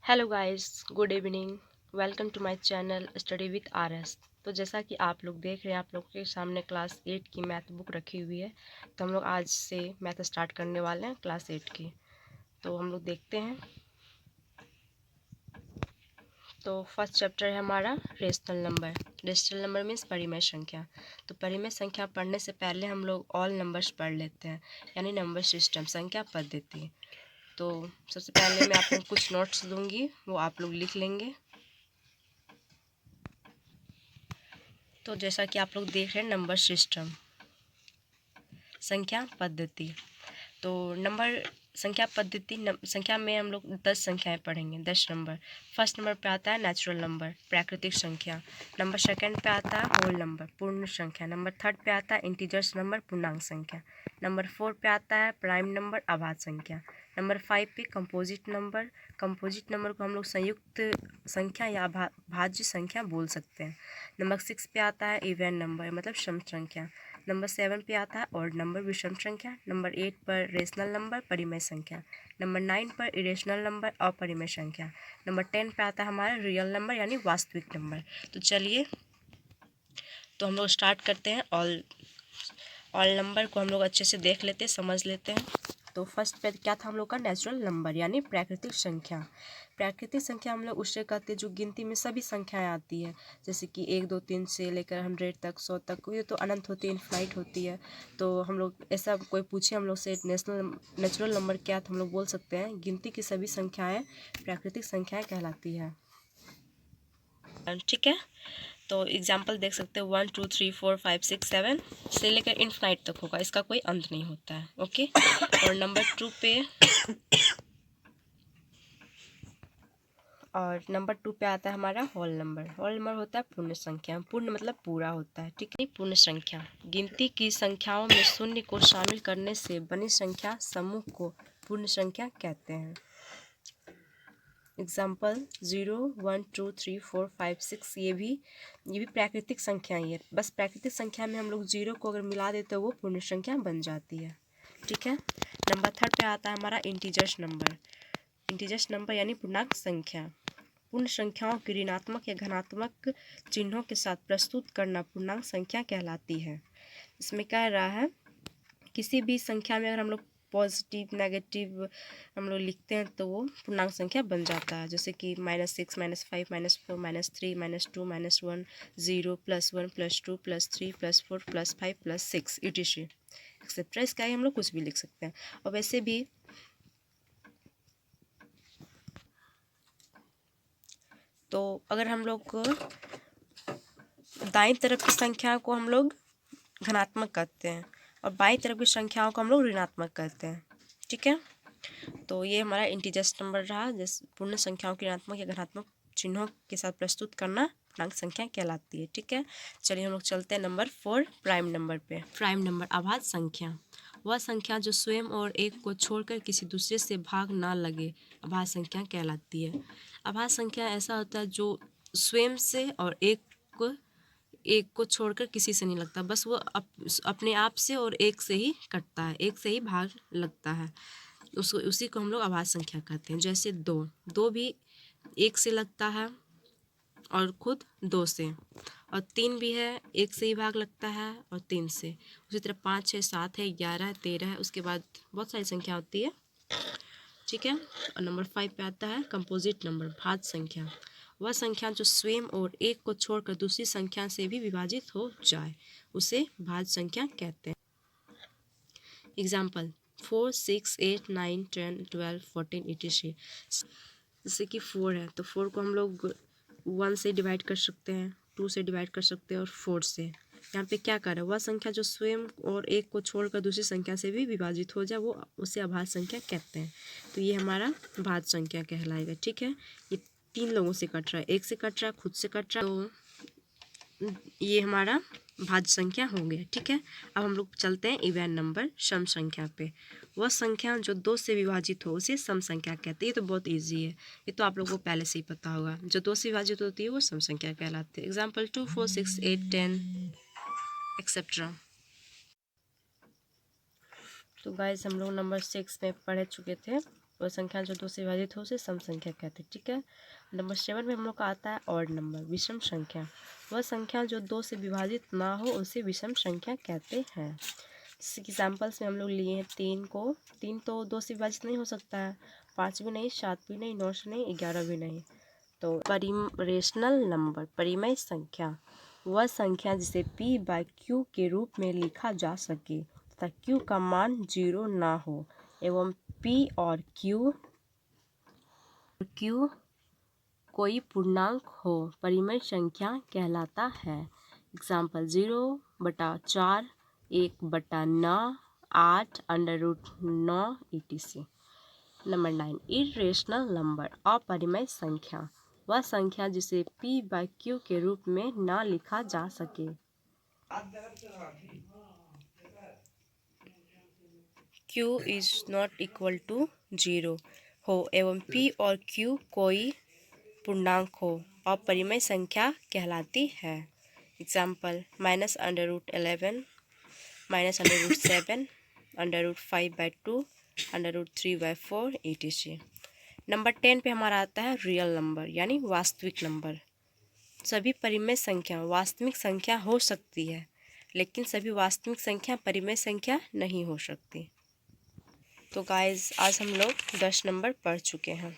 Hello guys, good evening. Welcome to my channel study with RS. तो जैसा कि आप लोग देख रहे हैं, आप लोग के सामने क्लास 8 की मैथ बुक रखी हुई है। तो हम लोग आज से मैथ स्टार्ट करने वाले हैं क्लास 8 की। तो हम लोग देखते हैं। तो फर्स्ट चैप्टर है हमारा rational number. Rational number means परिमेय संख्या। तो परिमेय संख्या पढ़ने से पहले हम लोग ऑल नंबर्स पढ़ लेते हैं, यानी नंबर सिस्टम, संख्या पद्धति। तो सबसे पहले मैं आप लोग कुछ नोट्स दूंगी, वो आप लोग लिख लेंगे। तो जैसा कि आप लोग देख रहे हैं, नंबर सिस्टम, संख्या पद्धति। तो नंबर संख्या पद्धति संख्या में हम लोग 10 संख्याएं पढ़ेंगे, 10 नंबर। फर्स्ट नंबर पे आता है नेचुरल नंबर, प्राकृतिक संख्या। नंबर सेकंड पे आता है होल नंबर, पूर्ण संख्या। नंबर थर्ड पे आता है इंटीजर्स नंबर, पूर्णांक संख्या। नंबर 4 पे आता है प्राइम नंबर, अभाज्य संख्या। नंबर 5 पे कंपोजिट नंबर। कंपोजिट नंबर को हम लोग संयुक्त संख्या या भाज्य संख्या बोल सकते हैं। नंबर 6 पे आता है इवन नंबर, मतलब सम संख्या। नंबर 7 पे आता है ऑड नंबर, विषम संख्या। नंबर 8 पर रेशनल नंबर, परिमेय संख्या। नंबर 9 पर इरेशनल नंबर, अपरिमेय संख्या। नंबर 10 पे आता है हमारा रियल नंबर, यानी वास्तविक नंबर। तो चलिए, तो हम लोग स्टार्ट करते हैं। ऑल नंबर को हम लोग अच्छे से देख लेते हैं, समझ लेते हैं। तो फर्स्ट पे क्या था हम लोग का, नेचुरल नंबर, यानी प्राकृतिक संख्या। प्राकृतिक संख्या हम लोग उससे कहते हैं जो गिनती में सभी संख्याएं आती है, जैसे कि 1 2 3 से लेकर 100 तक, 100 तक। ये तो अनंत होती है, इनफाइनाइट होती है। तो हम लोग ऐसा कोई पूछे हम लोग से नेचुरल नंबर क्या, तो हम लोग बोल सकते हैं गिनती की सभी संख्याएं प्राकृतिक संख्याएं कहलाती है। ठीक है, तो एग्जाम्पल देख सकते हैं, 1 2 3 4 5 6 7 से लेकर इनफाइनाइट तक होगा, इसका कोई अंत नहीं होता है। ओके। और नंबर 2 पे आता है हमारा होल नंबर। होल नंबर होता है पूर्ण संख्या। पूर्ण मतलब पूरा होता है, ठीक है। पूर्ण संख्या गिनती की संख्याओं में शून्य को शामिल करने से बनी संख्या समूह को पूर्ण संख्या कहते हैं। एग्जाम्पल 0 1 2 3 4 5 6, ये भी प्राकृतिक संख्या ही है। बस प्राकृतिक संख्या में हम लोग 0 को अगर मिला देते तो वो पूर्ण संख्या बन जाती है, ठीक है। नंबर थर्ड पे आता है हमारा इंटीजर्स नंबर। इंटीजर्स नंबर यानी पूर्णांक संख्या। पूर्ण संख्याओं की ऋणात्मक या धनात्मक चिन्हों के साथ प्रस्तुत करना पूर्णांक संख्या कहलाती है। इसमें कह रहा है किसी भी संख्या में अगर हम लोग पॉजिटिव नेगेटिव हम लोग लिखते हैं तो वो पूर्णांक संख्या बन जाता है, जैसे कि -6 -5 -4 -3 -2 -1 0 +1 +2 +3 +4 +5 +6 etc एक्सेट्रा। इसका ही हम लोग कुछ भी लिख सकते हैं। और वैसे भी तो अगर हम लोग दाईं तरफ की संख्या को हम लोग धनात्मक कहते हैं और बाईं तरफ की संख्याओं को हम लोग ऋणात्मक कहते हैं, ठीक है। तो ये हमारा इंटीजर्स नंबर रहा, जिस पूर्ण संख्याओं की ऋणात्मक या धनात्मक चिन्हों के साथ प्रस्तुत करना पूर्णांक संख्या कहलाती है, ठीक है। चलिए हम लोग चलते हैं नंबर 4, प्राइम नंबर पे। प्राइम नंबर अभाज्य संख्या, वह संख्या जो स्वयं और एक को छोड़कर किसी दूसरे से भाग ना लगे, अभाज्य संख्या कहलाती है। अभाज्य संख्या ऐसा होता है जो स्वयं से और एक को छोड़कर किसी से नहीं लगता, बस वो अपने आप से और एक से ही कटता है, एक से ही भाग लगता है, उसी को हम लोग अभाज्य संख्या कहते हैं। जैसे 2 भी एक से लगता है और खुद 2 से, और 3 भी है, एक से ही भाग लगता है और 3 से। उसी तरह 5 है, 7 है, 11 है, 13 है, उसके बाद बहुत सारी संख्या होती है, ठीक है। और नंबर 5 पे आता है कंपोजिट नंबर, भाज्य संख्या। वह संख्या जो स्वयं और एक को छोड़कर दूसरी संख्या से भी विभाजित हो जाए, उसे भाज्य संख्या कहते हैं। Example 4 6 8 9 10 12 14 etc। जैसे कि 4 है तो 4 को हम लोग 1 से डिवाइड कर सकते हैं, 2 से डिवाइड कर सकते हैं और 4 से। यहाँ पे क्या कर रहा है, वह संख्या जो स्वयं और एक को छोड़कर दूसरी संख्या से भी विभाजित हो जाए, वो उसे अभाज्य संख्या कहते हैं। तो ये हमारा भाज्य संख्या कहलाएगा, ठीक है। ये 3 लोगों से कट रहा है, एक से कट रहा है, खुद से कट रहा है, तो ये हमारा भाज्य संख्या हो गया, ठीक है। अब हम लोग चलते हैं इवन नंबर, सम संख्या पे। वह संख्या जो 2 से विभाजित हो उसे सम संख्या कहते हैं। ये तो बहुत इजी है, ये तो आप लोगों को पहले से ही पता होगा। जो 2 से विभाजित होती है वो सम संख्या कहलाती है। Example 2 4 6 8 10 etcetera. तो गाइस हम लोग नंबर 6 में पढ़ चुके थे, वह संख्या जो 2 से विभाजित हो उसे सम संख्या कहते हैं। ठीक है। नंबर 7 में हम लोग का आता है ऑड नंबर, विषम संख्या। वह संख्या जो 2 से विभाजित ना हो उसे विषम संख्या कहते हैं। जैसे एग्जाम्पल्स में हम लोग लिए हैं 3 को, 3 तो 2 से विभाजित नहीं हो सकता है, 5 भी नहीं, 7 भी नहीं, 9 से नहीं, 11 भी नहीं। तो रेशनल नंबर, परिमेय संख्या, वह संख्या जिसे p/q के रूप में लिखा जा सके तथा q का मान 0 ना हो एवं p और q कोई पूर्णांक हो, परिमेय संख्या कहलाता है। Example 0/4, 1/9, 8, √9 etc। Number 9, irrational number, अपरिमेय संख्या, वह संख्या जिसे p/q के रूप में ना लिखा जा सके। q is not equal to 0 हो एवं p और q कोई पूर्णांक हो, अपरिमेय संख्या कहलाती है। Example -√11, -√7, √5/2, √3/4 etc। नंबर 10 पे हमारा आता है रियल नंबर यानी वास्तविक नंबर। सभी परिमेय संख्या वास्तविक संख्या हो सकती है, लेकिन सभी वास्तविक संख्या परिमेय संख्या नहीं हो सकती। तो गाइस आज हम लोग 10 नंबर पढ़ चुके हैं।